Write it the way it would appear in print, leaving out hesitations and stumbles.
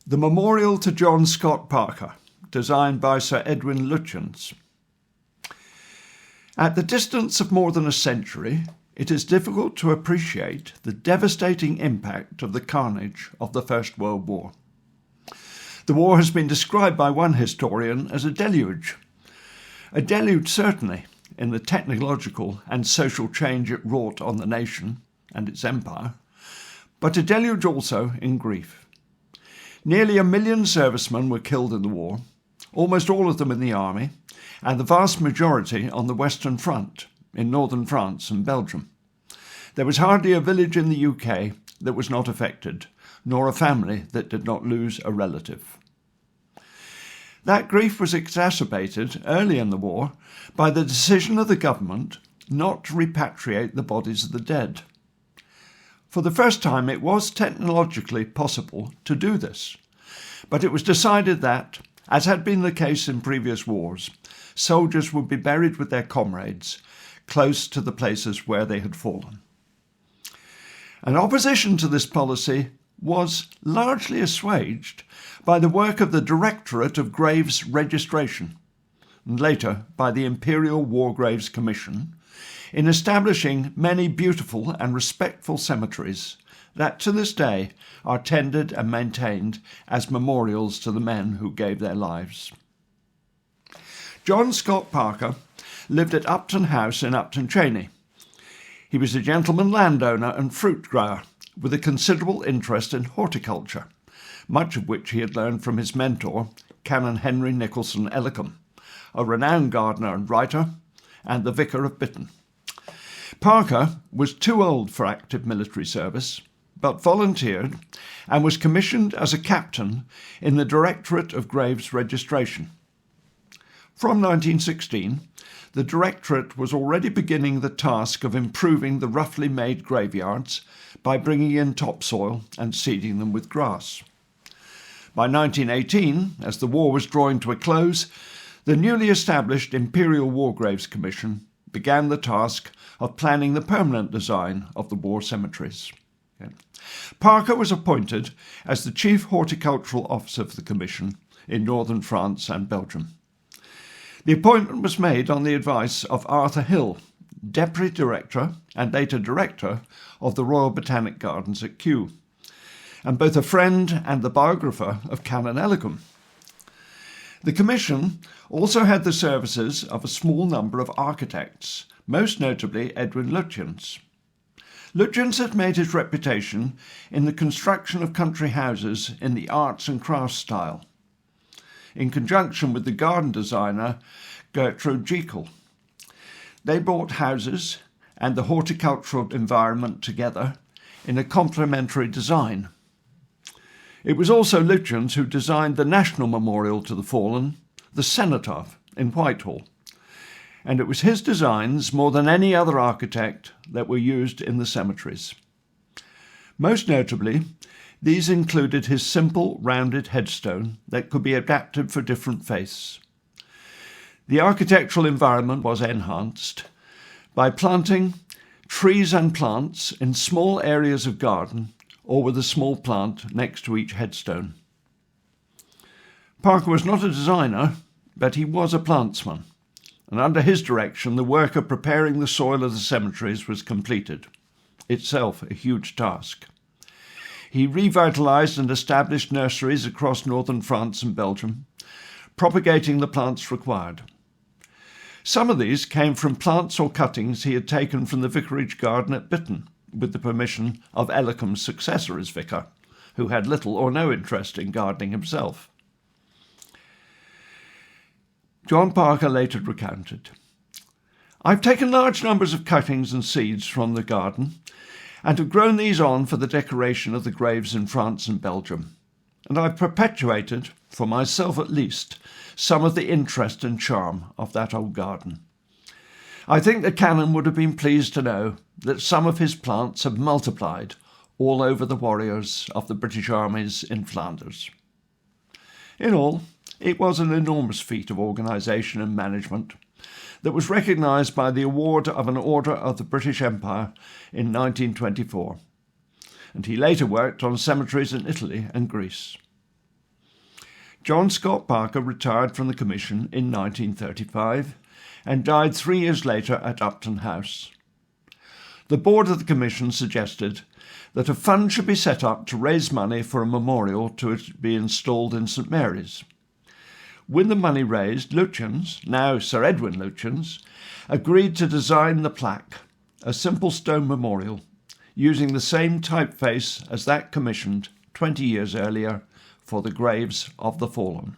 The Memorial to John Scott Parker, designed by Sir Edwin Lutyens. At the distance of more than a century, it is difficult to appreciate the devastating impact of the carnage of the First World War. The war has been described by one historian as a deluge. A deluge certainly in the technological and social change it wrought on the nation and its empire, but a deluge also in grief. Nearly 1 million servicemen were killed in the war, almost all of them in the army, and the vast majority on the Western Front, in northern France and Belgium. There was hardly a village in the UK that was not affected, nor a family that did not lose a relative. That grief was exacerbated early in the war by the decision of the government not to repatriate the bodies of the dead. For the first time, it was technologically possible to do this, but it was decided that, as had been the case in previous wars, soldiers would be buried with their comrades close to the places where they had fallen. An opposition to this policy was largely assuaged by the work of the Directorate of Graves Registration, and later by the Imperial War Graves Commission, in establishing many beautiful and respectful cemeteries that to this day are tended and maintained as memorials to the men who gave their lives. John Scott Parker lived at Upton House in Upton Cheney. He was a gentleman landowner and fruit grower with a considerable interest in horticulture, much of which he had learned from his mentor, Canon Henry Nicholson Ellicombe, a renowned gardener and writer, and the Vicar of Bitton. Parker was too old for active military service, but volunteered and was commissioned as a captain in the Directorate of Graves Registration. From 1916, the Directorate was already beginning the task of improving the roughly made graveyards by bringing in topsoil and seeding them with grass. By 1918, as the war was drawing to a close, the newly established Imperial War Graves Commission began the task of planning the permanent design of the war cemeteries. Parker was appointed as the Chief Horticultural Officer for the Commission in northern France and Belgium. The appointment was made on the advice of Arthur Hill, Deputy Director and later Director of the Royal Botanic Gardens at Kew, and both a friend and the biographer of Canon Ellicombe. The Commission also had the services of a small number of architects, most notably Edwin Lutyens. Lutyens had made his reputation in the construction of country houses in the arts and crafts style, in conjunction with the garden designer Gertrude Jekyll. They brought houses and the horticultural environment together in a complementary design. It was also Lutyens who designed the National Memorial to the Fallen, the Cenotaph in Whitehall, and it was his designs, more than any other architect, that were used in the cemeteries. Most notably, these included his simple, rounded headstone that could be adapted for different faiths. The architectural environment was enhanced by planting trees and plants in small areas of garden or with a small plant next to each headstone. Parker was not a designer, but he was a plantsman, and under his direction the work of preparing the soil of the cemeteries was completed, itself a huge task. He revitalised and established nurseries across northern France and Belgium, propagating the plants required. Some of these came from plants or cuttings he had taken from the vicarage garden at Bitton, with the permission of Ellicombe's successor as vicar, who had little or no interest in gardening himself. John Parker later recounted, "I've taken large numbers of cuttings and seeds from the garden and have grown these on for the decoration of the graves in France and Belgium, and I've perpetuated, for myself at least, some of the interest and charm of that old garden. I think the Canon would have been pleased to know that some of his plants have multiplied all over the warriors of the British armies in Flanders." In all, it was an enormous feat of organisation and management that was recognised by the award of an Order of the British Empire in 1924, and he later worked on cemeteries in Italy and Greece. John Scott Parker retired from the commission in 1935 and died 3 years later at Upton House. The board of the commission suggested that a fund should be set up to raise money for a memorial to be installed in St Mary's. With the money raised, Lutyens, now Sir Edwin Lutyens, agreed to design the plaque, a simple stone memorial, using the same typeface as that commissioned 20 years earlier for the graves of the fallen.